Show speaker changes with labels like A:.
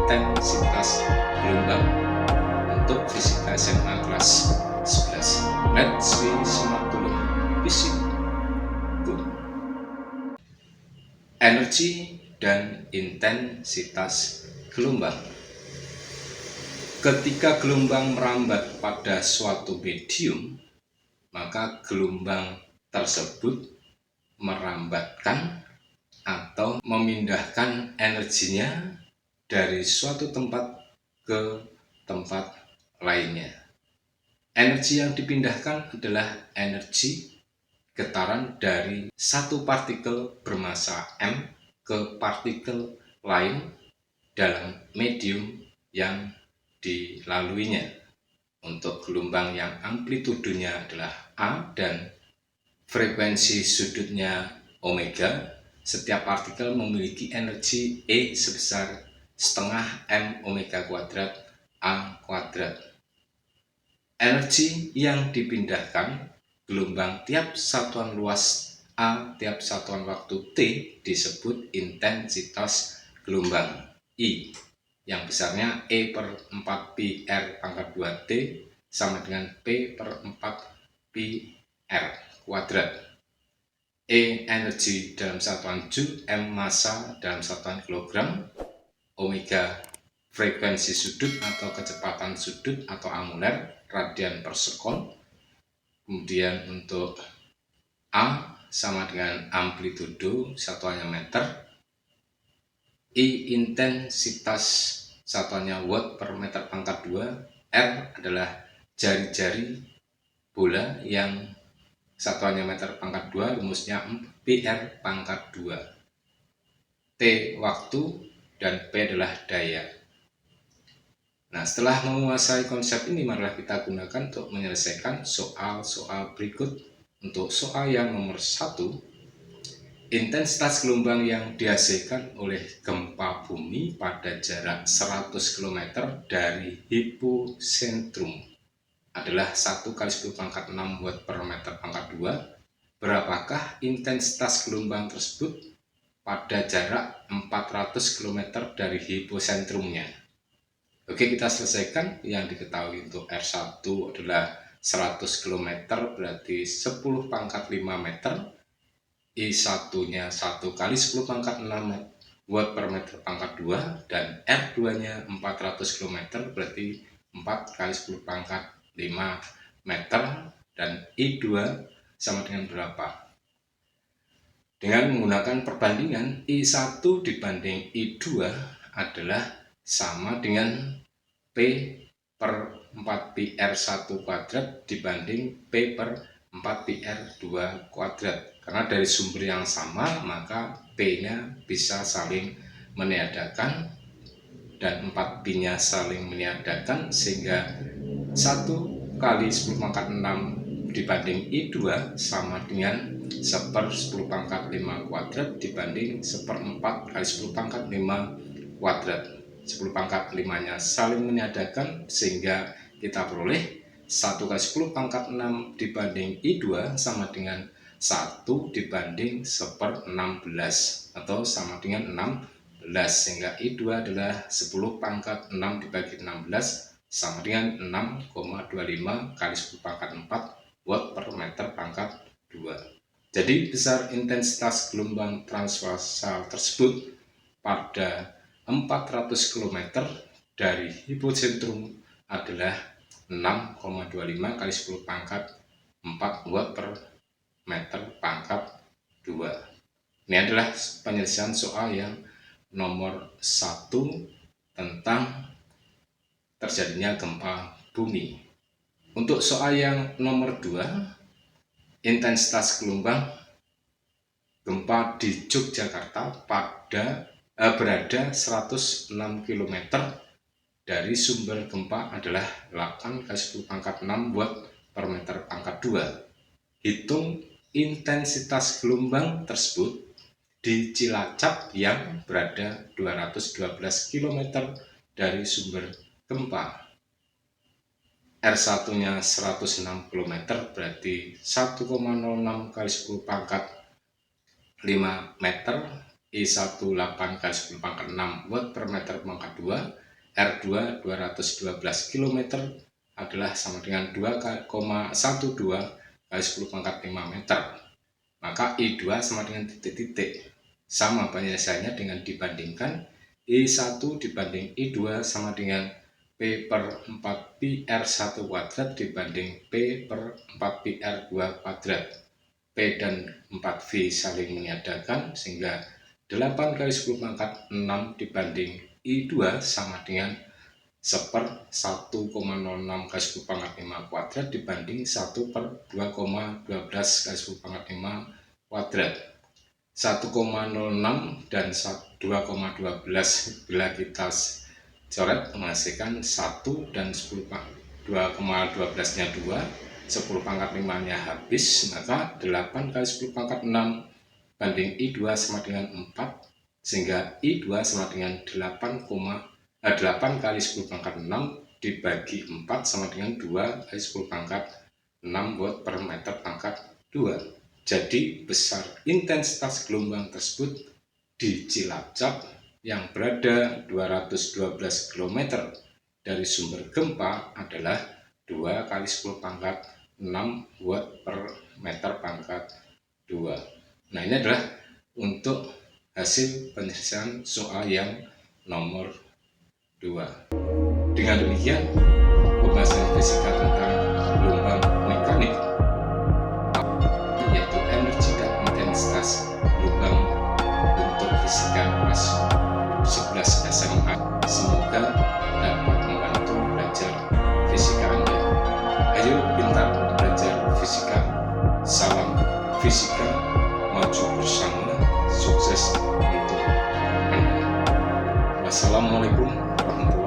A: intensitas gelombang untuk fisika SMA kelas 11. Let's simak dulu fisik boom. Energi dan intensitas gelombang. Ketika gelombang merambat pada suatu medium, maka gelombang tersebut merambatkan atau memindahkan energinya dari suatu tempat ke tempat lainnya. Energi yang dipindahkan adalah energi getaran dari satu partikel bermassa m ke partikel lain dalam medium yang dilaluinya. Untuk gelombang yang amplitudenya adalah A dan frekuensi sudutnya omega, setiap partikel memiliki energi E sebesar setengah m omega kuadrat A kuadrat. Energi yang dipindahkan gelombang tiap satuan luas A tiap satuan waktu T disebut intensitas gelombang I, yang besarnya E per 4 pi R pangkat 2 T sama dengan P per 4 pi R kuadrat. E energi dalam satuan Joule, M massa dalam satuan kilogram, omega frekuensi sudut atau kecepatan sudut atau angular radian per sekon. Kemudian untuk A sama dengan amplitudo satuannya meter, I intensitas satuannya watt per meter pangkat 2, R adalah jari-jari bola yang satuannya meter pangkat 2, rumusnya PR pangkat 2. T waktu dan P adalah daya. Nah, setelah menguasai konsep ini, marilah kita gunakan untuk menyelesaikan soal-soal berikut. Untuk soal yang nomor 1, intensitas gelombang yang dihasilkan oleh gempa bumi pada jarak 100 km dari hipocentrum adalah 1 kali 10 pangkat 6 watt per meter pangkat 2. Berapakah intensitas gelombang tersebut pada jarak 400 km dari hipocentrumnya? Oke, kita selesaikan. Yang diketahui untuk R1 adalah 100 km berarti 10 pangkat 5 meter. I1 nya 1 kali 10 pangkat 6 watt per meter pangkat 2, dan R2 nya 400 km berarti 4 kali 10 pangkat 5 meter, dan I2 sama dengan berapa? Dengan menggunakan perbandingan I1 dibanding I2 adalah sama dengan P per 4 pi R1 kuadrat dibanding P per 4 pi R2 kuadrat. Karena dari sumber yang sama, maka P nya bisa saling meniadakan dan 4 pi nya saling meniadakan, sehingga 1 kali 10 pangkat 6 dibanding I2 sama dengan 1/10 pangkat 5 kuadrat dibanding 1/4 kali 10 pangkat 5 kuadrat. 10 pangkat 5 nya saling meniadakan, sehingga kita peroleh 1 kali 10 pangkat 6 dibanding I2 sama dengan 1 dibanding 1/16 atau sama dengan 16, sehingga I2 adalah 10 pangkat 6 dibagi 16 sama dengan 6,25 kali 10 pangkat 4 watt per meter pangkat 2. Jadi besar intensitas gelombang transversal tersebut pada 400 km dari hipocentrum adalah 6,25 kali 10 pangkat 4 watt per meter pangkat 2. Ini adalah penyelesaian soal yang nomor 1 tentang terjadinya gempa bumi. Untuk soal yang nomor 2, intensitas gelombang gempa di Yogyakarta berada 106 km dari sumber gempa adalah 8 kali 10 pangkat 6 watt per meter pangkat 2. Hitung intensitas gelombang tersebut di Cilacap yang berada 212 km dari sumber gempa. R1 nya 106 km berarti 1,06 kali 10 pangkat 5 meter I18 garis kuning pangkat 6 watt per meter pangkat 2, R2 212 km adalah sama dengan 2,12 garis kuning pangkat 5 meter. Maka I2 sama dengan titik-titik. Sama penyelesaiannya dengan dibandingkan I1 dibanding I2 sama dengan P per 4 pi R1 kuadrat dibanding P per 4 pi R2 kuadrat. P dan 4V saling meniadakan sehingga 8 garis kuning pangkat 6 dibanding I2 sama dengan 1/1,06 garis kuning pangkat 5 kuadrat dibanding 1/2,12 garis kuning pangkat 5 kuadrat. 1,06 dan 2,12 bila kita coret menghasilkan 1 dan 2,12 nya 2, 10 pangkat 5 nya habis, maka 8 garis kuning pangkat 6 banding I2 sama dengan 4 sehingga I2 sama dengan 8 kali 10 pangkat 6 dibagi 4 sama dengan 2 kali 10 pangkat 6 watt per meter pangkat 2. Jadi besar intensitas gelombang tersebut di Cilacap yang berada 212 km dari sumber gempa adalah 2 kali 10 pangkat 6 watt per meter pangkat 2. Nah, ini adalah untuk hasil penyelesaian soal yang nomor 2. Dengan demikian, pembahasan fisika tentang gelombang mekanik yaitu energi dan intensitas gelombang untuk fisika kelas 11 SMA semoga dapat membantu belajar fisika Anda. Ayo pintar belajar fisika. Salam fisika, maju bersama, sukses untuk Anda. Wassalamualaikum warahmatullahi wabarakatuh.